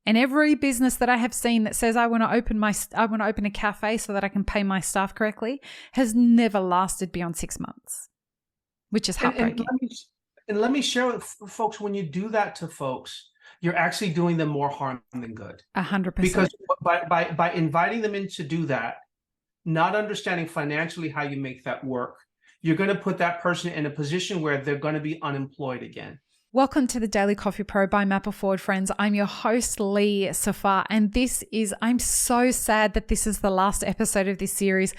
And every business that I have seen that says I want to open a cafe so that I can pay my staff correctly has never lasted beyond 6 months, which is heartbreaking. And let me share with folks, when you do that to folks, you're actually doing them more harm than good. 100%. Because by inviting them in to do that, not understanding financially how you make that work, you're going to put that person in a position where they're going to be unemployed again. Welcome to the Daily Coffee Pro by Mapper Forward, friends. I'm your host, Lee Safar, and I'm so sad that this is the last episode of this series.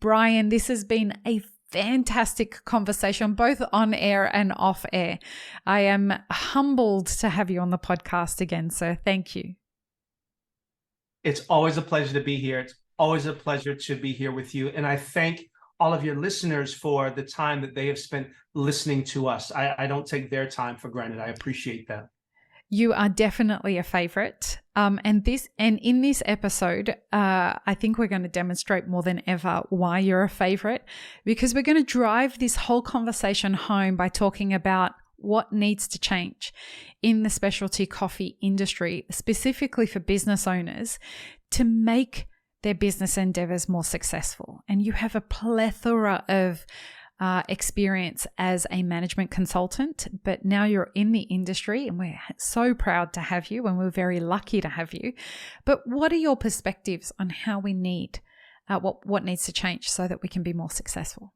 Brian, this has been a fantastic conversation, both on air and off air. I am humbled to have you on the podcast again, so thank you. It's always a pleasure to be here. It's always a pleasure to be here with you. And I thank all of your listeners for the time that they have spent listening to us. I don't take their time for granted. I appreciate that. You are definitely a favorite. And in this episode, I think we're going to demonstrate more than ever why you're a favorite, because we're going to drive this whole conversation home by talking about what needs to change in the specialty coffee industry, specifically for business owners, to make their business endeavors more successful. And you have a plethora of experience as a management consultant, but now you're in the industry and we're so proud to have you and we're very lucky to have you. But what are your perspectives on how we need, what needs to change so that we can be more successful?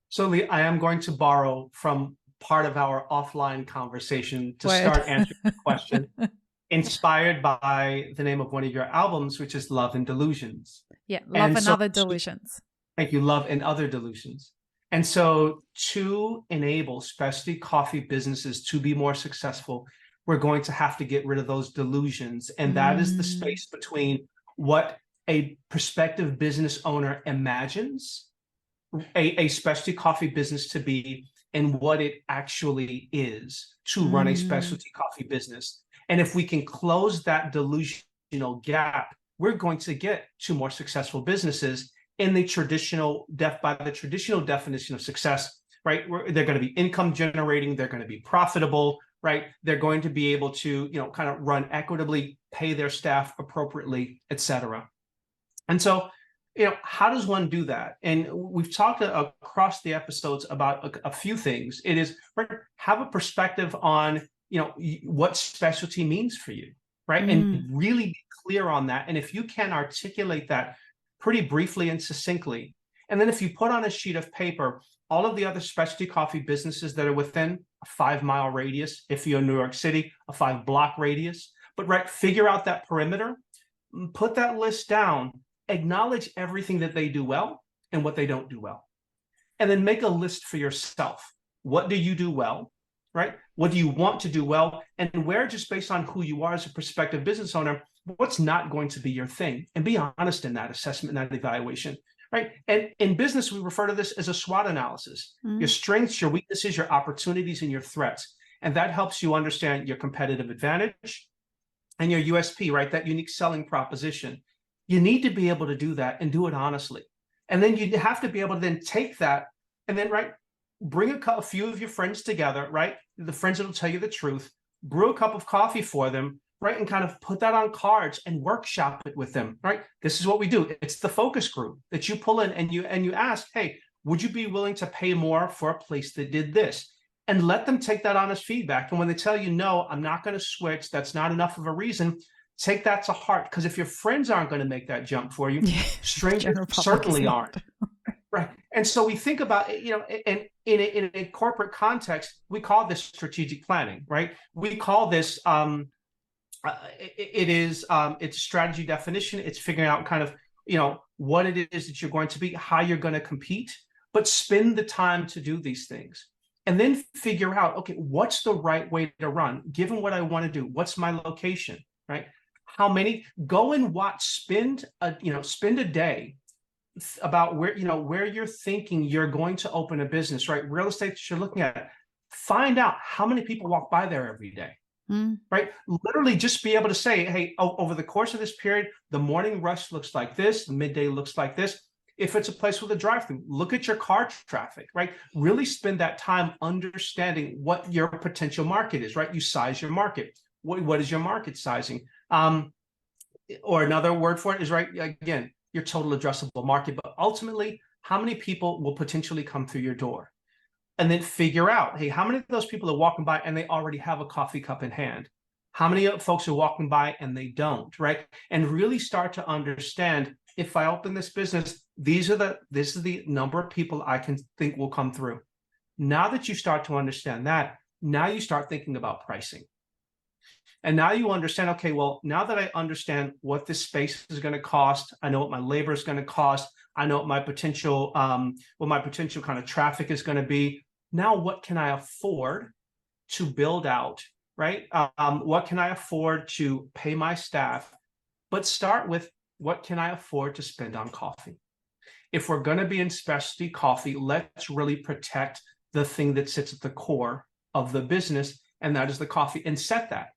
So Lee, I am going to borrow from part of our offline conversation to start answering the question, inspired by the name of one of your albums, which is Love and Delusions. Yeah, Love and Other Delusions. Thank you, Love and Other Delusions. And so to enable specialty coffee businesses to be more successful, we're going to have to get rid of those delusions. And that is the space between what a prospective business owner imagines a specialty coffee business to be and what it actually is to run a specialty coffee business. And if we can close that delusional gap, we're going to get to more successful businesses in the by the traditional definition of success, right? They're going to be income generating, they're going to be profitable, right? They're going to be able to, kind of run equitably, pay their staff appropriately, et cetera. And so, how does one do that? And we've talked across the episodes about a few things. It is, have a perspective on, what specialty means for you, right? And really be clear on that. And if you can articulate that pretty briefly and succinctly, and then if you put on a sheet of paper all of the other specialty coffee businesses that are within a 5-mile radius, if you're in New York City, a 5-block radius, but figure out that perimeter, put that list down, acknowledge everything that they do well and what they don't do well. And then make a list for yourself. What do you do well, right? What do you want to do well? And where, just based on who you are as a prospective business owner, what's not going to be your thing? And be honest in that assessment and that evaluation, right? And in business, we refer to this as a SWOT analysis. Your strengths, your weaknesses, your opportunities, and your threats. And that helps you understand your competitive advantage and your USP, right? That unique selling proposition. You need to be able to do that and do it honestly. And then you have to be able to then take that and then, bring a few of your friends together, right? The friends that will tell you the truth, brew a cup of coffee for them, right? And kind of put that on cards and workshop it with them, right? This is what we do. It's the focus group that you pull in and you ask, hey, would you be willing to pay more for a place that did this? And let them take that honest feedback. And when they tell you, no, I'm not going to switch, that's not enough of a reason, take that to heart. Because if your friends aren't going to make that jump for you, strangers certainly aren't. Right. And so we think about, and in a corporate context, we call this strategic planning, right? We call this, it's strategy definition. It's figuring out kind of, what it is that you're going to be, how you're going to compete, but spend the time to do these things. And then figure out, okay, what's the right way to run? Given what I want to do, what's my location, right? How many? Go and watch, spend a day about where you're thinking you're going to open a business, right? Real estate that you're looking at. Find out how many people walk by there every day, right? Literally just be able to say, hey, over the course of this period, the morning rush looks like this, the midday looks like this. If it's a place with a drive-through, look at your car traffic, right? Really spend that time understanding what your potential market is, right? You size your market. What is your market sizing? Or another word for it is, right, again, your total addressable market. But ultimately, how many people will potentially come through your door? And then figure out, hey, how many of those people are walking by and they already have a coffee cup in hand? How many folks are walking by and they don't, right? And really start to understand, if I open this business, this is the number of people I can think will come through. Now that you start to understand that, now you start thinking about pricing. And now you understand, okay, well, now that I understand what this space is going to cost, I know what my labor is going to cost, I know what my potential kind of traffic is going to be. Now, what can I afford to build out, right? What can I afford to pay my staff? But start with, what can I afford to spend on coffee? If we're going to be in specialty coffee, let's really protect the thing that sits at the core of the business, and that is the coffee, and set that.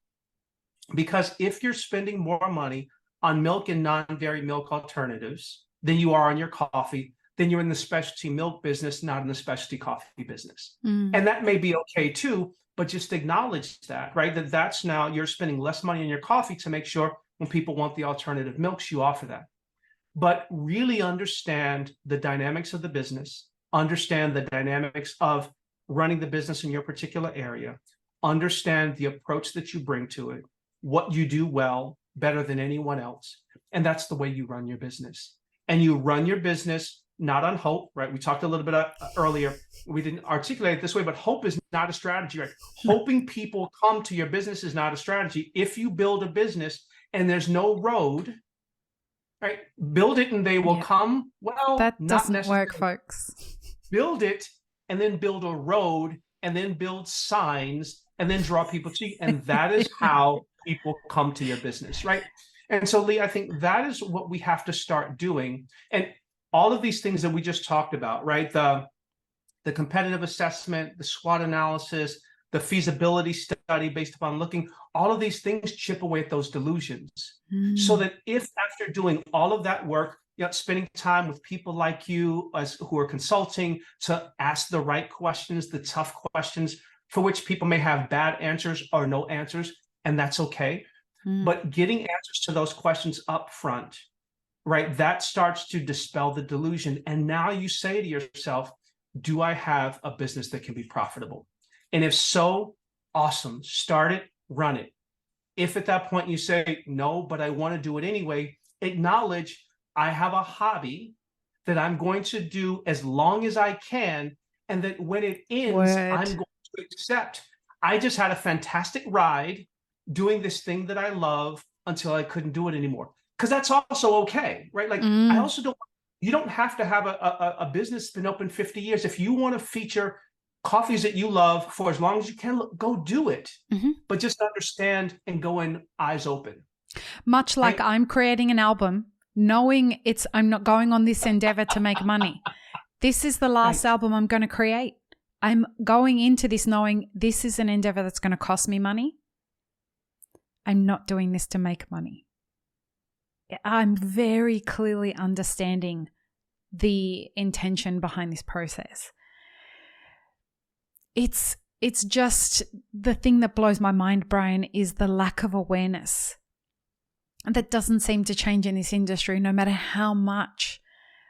Because if you're spending more money on milk and non-dairy milk alternatives than you are on your coffee, then you're in the specialty milk business, not in the specialty coffee business. And that may be okay too, but just acknowledge that, right? That's now you're spending less money on your coffee to make sure when people want the alternative milks, you offer that. But really understand the dynamics of the business, understand the dynamics of running the business in your particular area, understand the approach that you bring to it, what you do well, better than anyone else. And that's the way you run your business. And you run your business not on hope, right? We talked a little bit earlier. We didn't articulate it this way, but hope is not a strategy, right? Hoping people come to your business is not a strategy. If you build a business and there's no road, right? Build it and they will come. Well, that doesn't work, folks. Build it and then build a road and then build signs and then draw people to you. And that is how people come to your business, right? And so, Lee, I think that is what we have to start doing. And all of these things that we just talked about, right? The competitive assessment, the SWOT analysis, the feasibility study based upon looking, all of these things chip away at those delusions. So that if after doing all of that work, spending time with people like you who are consulting to ask the right questions, the tough questions for which people may have bad answers or no answers, and that's okay. But getting answers to those questions up front, right? That starts to dispel the delusion. And now you say to yourself, do I have a business that can be profitable? And if so, awesome. Start it, run it. If at that point you say, no, but I want to do it anyway, acknowledge I have a hobby that I'm going to do as long as I can. And that when it ends, I'm going to accept. I just had a fantastic ride doing this thing that I love until I couldn't do it anymore. Because that's also okay, right? Like I also you don't have to have a business that's been open 50 years. If you want to feature coffees that you love for as long as you can, go do it. But just understand and go in eyes open. Much like I'm creating an album, knowing I'm not going on this endeavor to make money. This is the last album I'm going to create. I'm going into this knowing this is an endeavor that's going to cost me money. I'm not doing this to make money. I'm very clearly understanding the intention behind this process. It's just the thing that blows my mind, Brian, is the lack of awareness. And that doesn't seem to change in this industry, no matter how much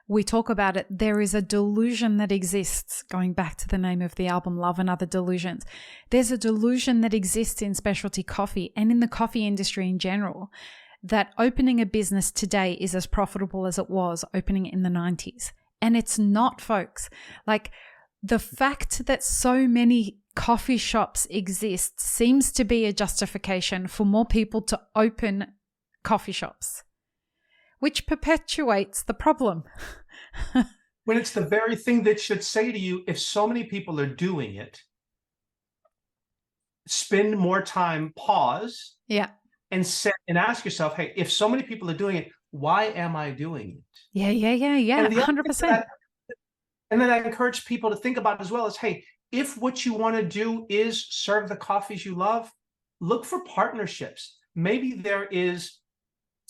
we talk about it. There is a delusion that exists, going back to the name of the album, Love and Other Delusions. There's a delusion that exists in specialty coffee and in the coffee industry in general, that opening a business today is as profitable as it was opening in the 90s. And it's not, folks. Like, the fact that so many coffee shops exist seems to be a justification for more people to open coffee shops, which perpetuates the problem. When it's the very thing that should say to you, if so many people are doing it, spend more time, pause. Yeah. And ask yourself, hey, if so many people are doing it, why am I doing it? Yeah, 100%. And then I encourage people to think about as well as, hey, if what you want to do is serve the coffees you love, look for partnerships. Maybe there is,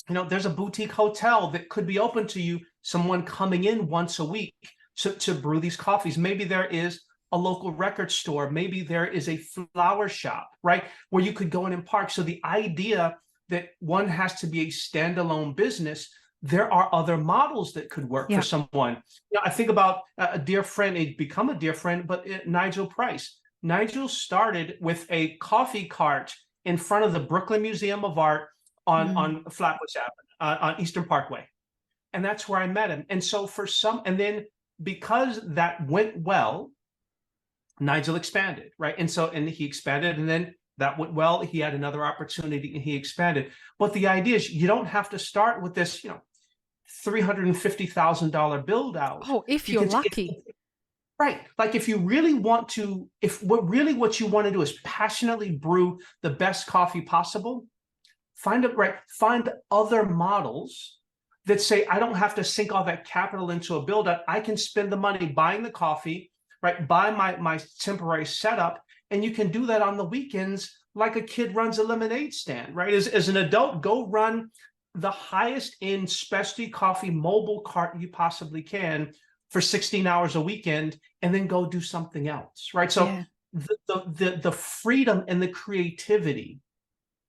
there's a boutique hotel that could be open to you, someone coming in once a week to brew these coffees. Maybe there is a local record store. Maybe there is a flower shop, right, where you could go in and park. So the idea that one has to be a standalone business, there are other models that could work for someone. You know, I think about a dear friend, he'd become a dear friend, but Nigel Price. Nigel started with a coffee cart in front of the Brooklyn Museum of Art on Flatbush Avenue, on Eastern Parkway. And that's where I met him. And so and then because that went well, Nigel expanded, right? And he expanded, and then that went well. He had another opportunity and he expanded. But the idea is you don't have to start with this, $350,000 build out. Oh, if you're lucky. Right. Like if you really want to, what you want to do is passionately brew the best coffee possible, find other models that say, I don't have to sink all that capital into a build out. I can spend the money buying the coffee, right? Buy my temporary setup. And you can do that on the weekends like a kid runs a lemonade stand, right? As an adult, go run the highest end specialty coffee mobile cart you possibly can for 16 hours a weekend, and then go do something else, right? So the freedom and the creativity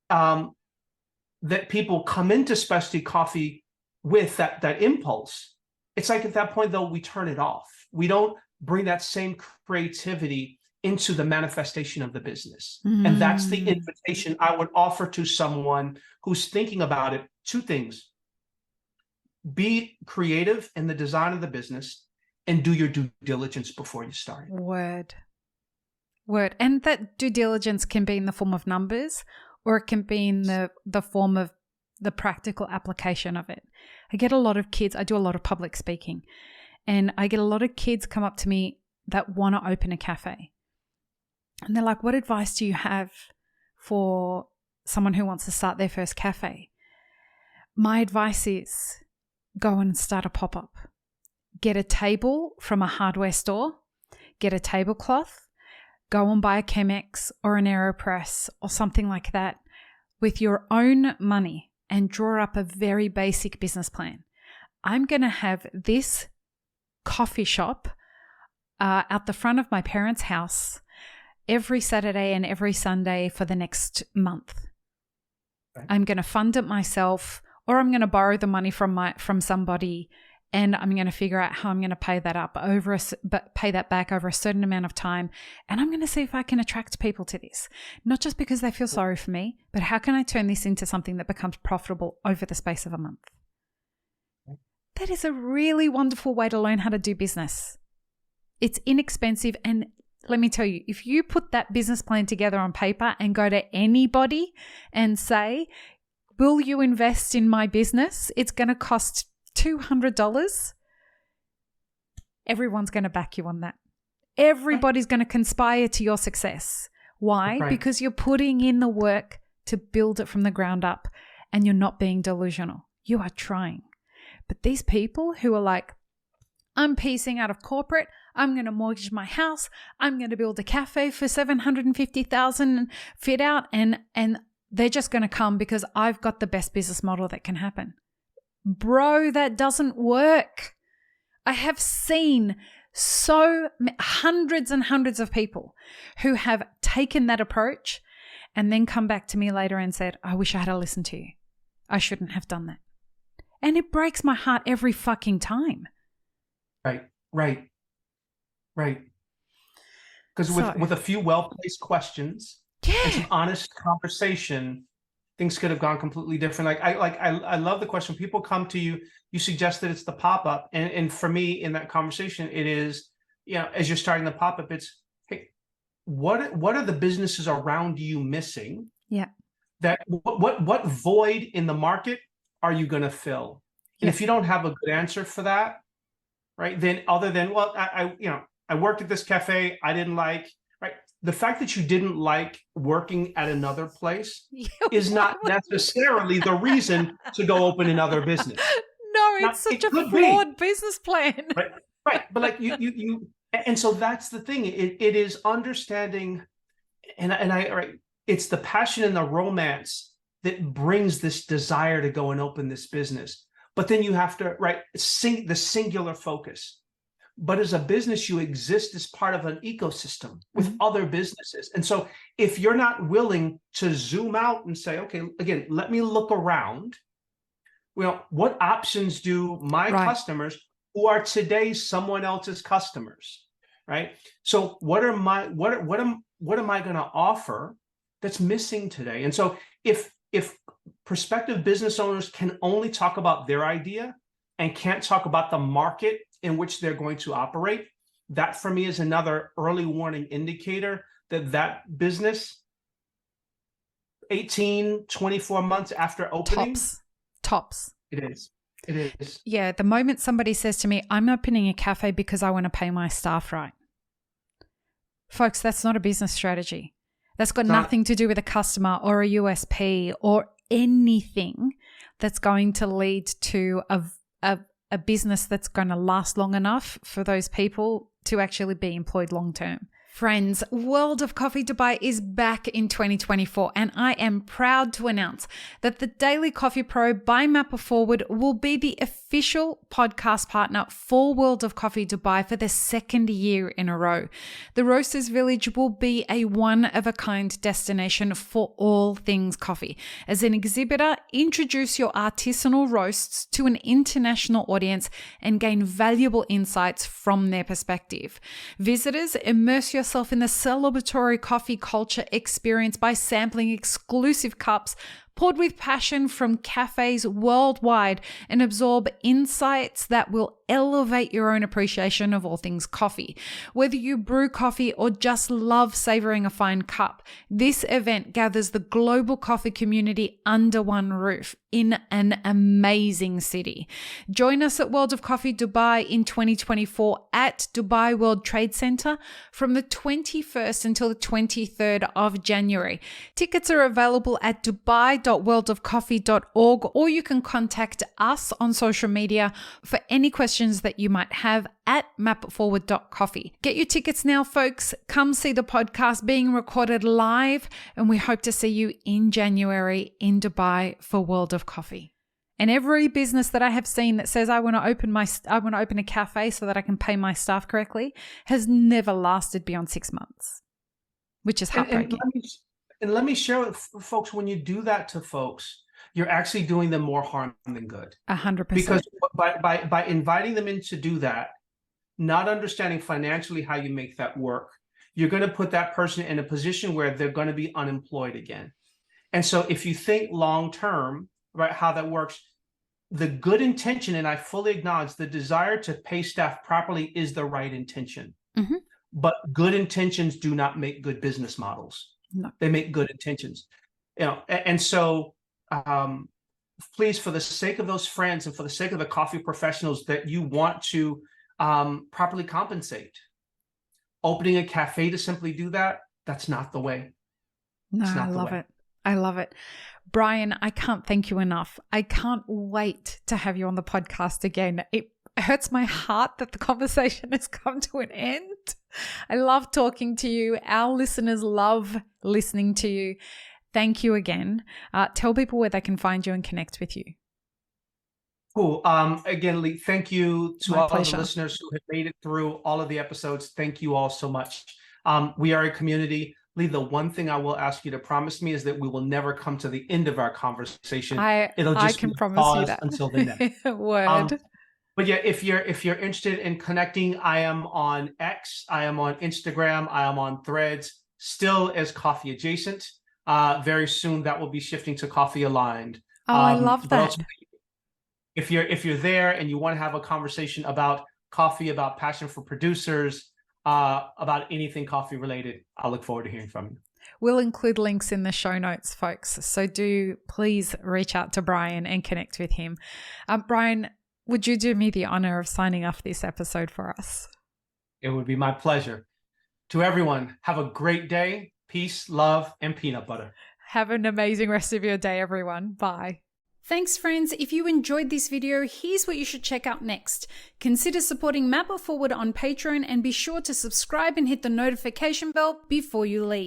that people come into specialty coffee with, that impulse, it's like at that point, though, we turn it off. We don't bring that same creativity into the manifestation of the business. And that's the invitation I would offer to someone who's thinking about it. Two things: be creative in the design of the business and do your due diligence before you start. Word. And that due diligence can be in the form of numbers, or it can be in the form of the practical application of it. I get a lot of kids, I do a lot of public speaking, and I get a lot of kids come up to me that want to open a cafe. And they're like, what advice do you have for someone who wants to start their first cafe? My advice is go and start a pop-up. Get a table from a hardware store, get a tablecloth, go and buy a Chemex or an AeroPress or something like that with your own money and draw up a very basic business plan. I'm going to have this coffee shop out the front of my parents' house every Saturday and every Sunday for the next month. Right. I'm going to fund it myself, or I'm going to borrow the money from somebody, and I'm going to figure out how I'm going to pay that back over a certain amount of time. And I'm going to see if I can attract people to this, not just because they feel sorry for me, but how can I turn this into something that becomes profitable over the space of a month? That is a really wonderful way to learn how to do business. It's inexpensive, and let me tell you, if you put that business plan together on paper and go to anybody and say, will you invest in my business? It's going to cost $200. Everyone's going to back you on that. Everybody's going to conspire to your success. Why? Right. Because you're putting in the work to build it from the ground up, and you're not being delusional. You are trying. But these people who are like, I'm piecing out of corporate, I'm going to mortgage my house, I'm going to build a cafe for $750,000 fit out, and they're just going to come because I've got the best business model that can happen. Bro, that doesn't work. I have seen hundreds and hundreds of people who have taken that approach and then come back to me later and said, I wish I had listened to you. I shouldn't have done that. And it breaks my heart every fucking time. Right. Because with a few well-placed questions and some honest conversation, things could have gone completely different. I love the question. People come to you, you suggest that it's the pop-up. And for me in that conversation, it is, as you're starting the pop-up, it's, hey, what are the businesses around you missing? Yeah. That what void in the market are you going to fill? And if you don't have a good answer for that, right, then other than, well, I worked at this cafe, I didn't like, right? The fact that you didn't like working at another place is not necessarily the reason to go open another business. No, it's such a flawed business plan. Right. But like you, and so that's the thing. It is understanding, it's the passion and the romance that brings this desire to go and open this business. But then you have to, the singular focus. but as a business, you exist as part of an ecosystem with other businesses. And so if you're not willing to zoom out and say, okay, again, let me look around, well, what options do my customers who are today someone else's customers, right? So what am I going to offer that's missing today? And so if prospective business owners can only talk about their idea and can't talk about the market in which they're going to operate, that for me is another early warning indicator that business 18, 24 months after opening. Tops. It is. Yeah. The moment somebody says to me, I'm opening a cafe because I want to pay my staff right. Folks, that's not a business strategy. That's got nothing to do with a customer or a USP or anything that's going to lead to a business that's going to last long enough for those people to actually be employed long term. Friends, World of Coffee Dubai is back in 2024, and I am proud to announce that the Daily Coffee Pro by Mapper Forward will be the official podcast partner for World of Coffee Dubai for the second year in a row. The Roasters Village will be a one-of-a-kind destination for all things coffee. As an exhibitor, introduce your artisanal roasts to an international audience and gain valuable insights from their perspective. Visitors, immerse yourself in the celebratory coffee culture experience by sampling exclusive cups poured with passion from cafes worldwide and absorb insights that will elevate your own appreciation of all things coffee. Whether you brew coffee or just love savoring a fine cup, this event gathers the global coffee community under one roof in an amazing city. Join us at World of Coffee Dubai in 2024 at Dubai World Trade Center from the 21st until the 23rd of January. Tickets are available at dubai.worldofcoffee.org, or you can contact us on social media for any questions that you might have at mapforward.coffee. Get your tickets now, folks. Come see the podcast being recorded live, and we hope to see you in January in Dubai for World of Coffee. And every business that I have seen that says I want to open a cafe so that I can pay my staff correctly has never lasted beyond 6 months, which is heartbreaking. And let me share with folks, when you do that to folks, you're actually doing them more harm than good. 100%. Because by inviting them in to do that, not understanding financially how you make that work, you're going to put that person in a position where they're going to be unemployed again. And so if you think long term, right, how that works, the good intention, and I fully acknowledge the desire to pay staff properly is the right intention. Mm-hmm. But good intentions do not make good business models. No. They make good intentions. And so please, for the sake of those friends and for the sake of the coffee professionals that you want to properly compensate, opening a cafe to simply do that, that's not the way. No, I love it. I love it. Brian, I can't thank you enough. I can't wait to have you on the podcast again. It hurts my heart that the conversation has come to an end. I love talking to you. Our listeners love listening to you. Thank you again. Tell people where they can find you and connect with you. Cool. Again, Lee, thank you to all of the listeners who have made it through all of the episodes. Thank you all so much. We are a community. Lee, the one thing I will ask you to promise me is that we will never come to the end of our conversation. It'll just can promise you that until the next word. But yeah, if you're interested in connecting, I am on X, I am on Instagram, I am on Threads, still as Coffee Adjacent. Very soon that will be shifting to Coffee Aligned. Oh, I love that. If you're there and you want to have a conversation about coffee, about passion for producers, about anything coffee related, I look forward to hearing from you. We'll include links in the show notes, folks. So do please reach out to Brian and connect with him. Brian, would you do me the honor of signing off this episode for us? It would be my pleasure. To everyone, have a great day. Peace, love, and peanut butter. Have an amazing rest of your day, everyone. Bye. Thanks, friends. If you enjoyed this video, here's what you should check out next. Consider supporting Mapper Forward on Patreon and be sure to subscribe and hit the notification bell before you leave.